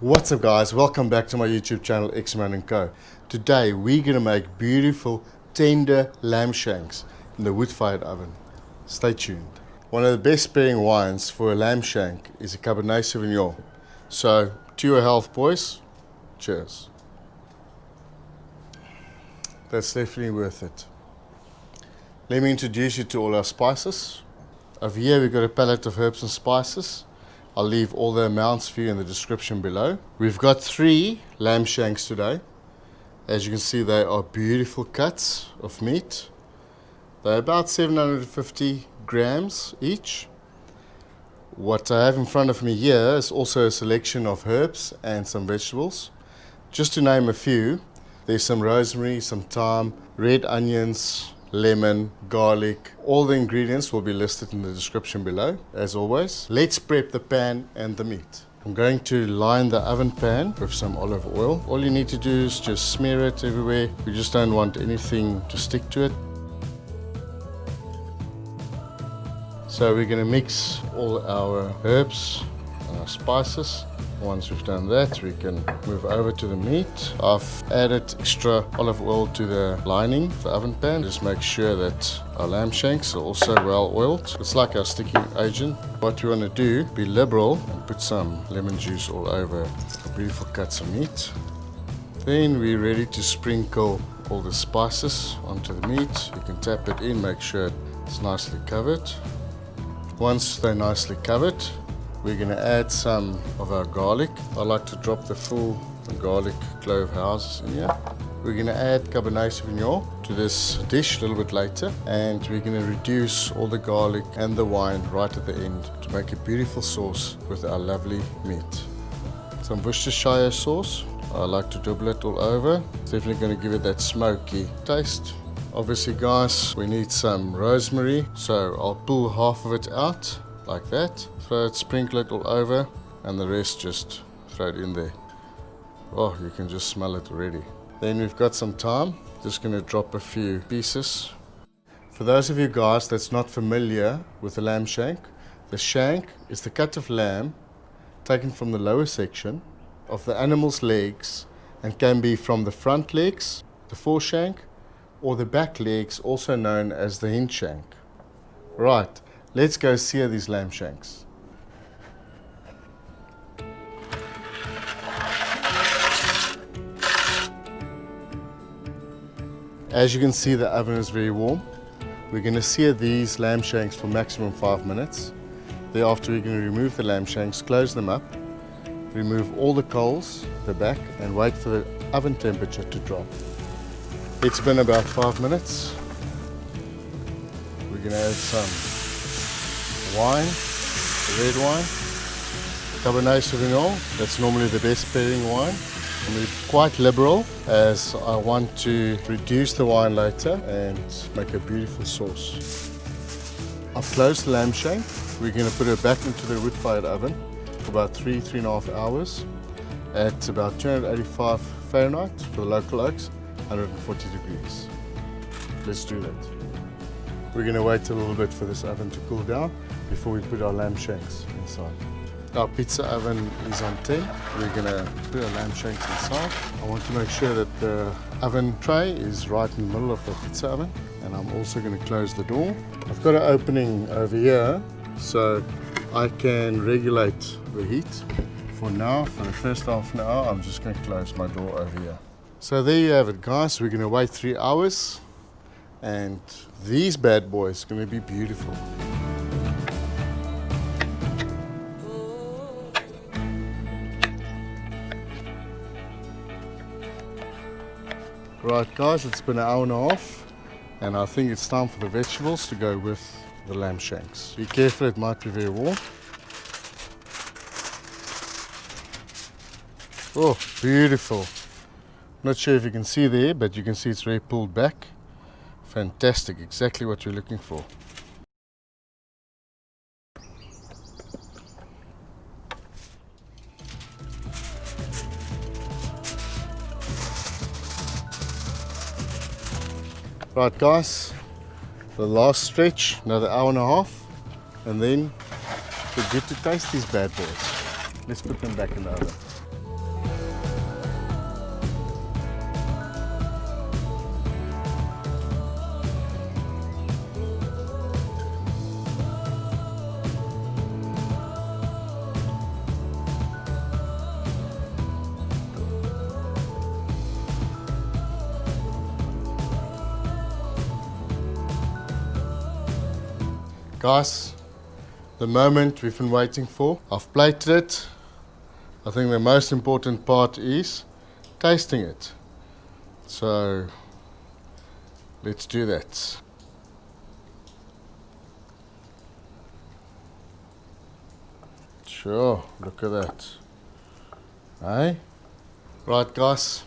What's up guys, welcome back to my YouTube channel Xman & Co. Today we're going to make beautiful tender lamb shanks in the wood-fired oven. Stay tuned. One of the best pairing wines for a lamb shank is a Cabernet Sauvignon. So to your health boys, cheers. That's definitely worth it. Let me introduce you to all our spices. Over here we've got a palette of herbs and spices. I'll leave all the amounts for you in the description below. We've got 3 lamb shanks today. As you can see, they are beautiful cuts of meat. They're about 750 grams each. What I have in front of me here is also a selection of herbs and some vegetables. Just to name a few, there's some rosemary, some thyme, red onions, lemon, garlic. All the ingredients will be listed in the description below, as always. Let's prep the pan and the meat. I'm going to line the oven pan with some olive oil. All you need to do is just smear it everywhere. We just don't want anything to stick to it. So we're going to mix all our herbs and our spices. Once we've done that, we can move over to the meat. I've added extra olive oil to the lining of the oven pan. Just make sure that our lamb shanks are also well oiled. It's like our sticking agent. What we want to do, be liberal and put some lemon juice all over the beautiful cuts of meat. Then we're ready to sprinkle all the spices onto the meat. You can tap it in, make sure it's nicely covered. Once they're nicely covered, we're going to add some of our garlic. I like to drop the full garlic clove houses in here. We're going to add Cabernet Sauvignon to this dish a little bit later, and we're going to reduce all the garlic and the wine right at the end to make a beautiful sauce with our lovely meat. Some Worcestershire sauce. I like to dribble it all over. It's definitely going to give it that smoky taste. Obviously guys, we need some rosemary, so I'll pull half of it out like that. Throw it, sprinkle it all over, and the rest just throw it in there. Oh, you can just smell it already. Then we've got some thyme. Just going to drop a few pieces. For those of you guys that's not familiar with the lamb shank, the shank is the cut of lamb taken from the lower section of the animal's legs, and can be from the front legs, the foreshank, or the back legs, also known as the hind shank. Right, let's go sear these lamb shanks. As you can see, the oven is very warm. We're going to sear these lamb shanks for maximum 5 minutes. Thereafter we're going to remove the lamb shanks, close them up, remove all the coals at the back, and wait for the oven temperature to drop. It's been about 5 minutes. We're going to add some wine, red wine, Cabernet Sauvignon. That's normally the best pairing wine. And we're quite liberal, as I want to reduce the wine later and make a beautiful sauce. I've closed the lamb shank. We're going to put it back into the wood-fired oven for about 3.5 hours at about 285 Fahrenheit for the local oaks, 140 degrees. Let's do that. We're going to wait a little bit for this oven to cool down before we put our lamb shanks inside. Our pizza oven is on 10. We're going to put our lamb shanks inside. I want to make sure that the oven tray is right in the middle of the pizza oven, and I'm also going to close the door. I've got an opening over here so I can regulate the heat. For now, for the first half an hour, I'm just going to close my door over here. So there you have it guys, we're going to wait 3 hours, and these bad boys are going to be beautiful. Right guys, it's been an hour and a half, and I think it's time for the vegetables to go with the lamb shanks. Be careful, it might be very warm. Oh, beautiful. Not sure if you can see there, but you can see it's very pulled back. Fantastic, exactly what you're looking for. Right guys, the last stretch, another hour and a half, and then we're good to taste these bad boys. Let's put them back in the oven. Guys, the moment we've been waiting for. I've plated it. I think the most important part is tasting it. So let's do that. Sure, look at that. Hey? Right guys,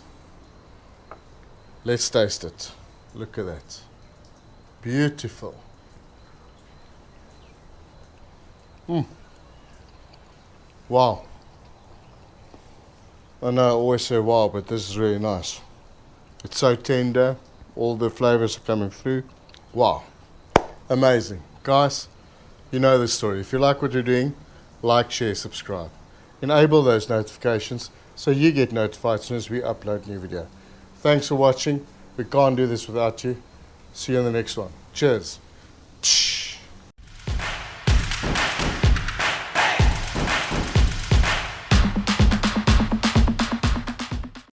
let's taste it. Look at that. Beautiful. Wow. I know I always say wow, but this is really nice. It's so tender. All the flavors are coming through. Wow. Amazing. Guys, you know the story. If you like what you're doing, like, share, subscribe. Enable those notifications so you get notified as soon as we upload a new video. Thanks for watching. We can't do this without you. See you in the next one. Cheers.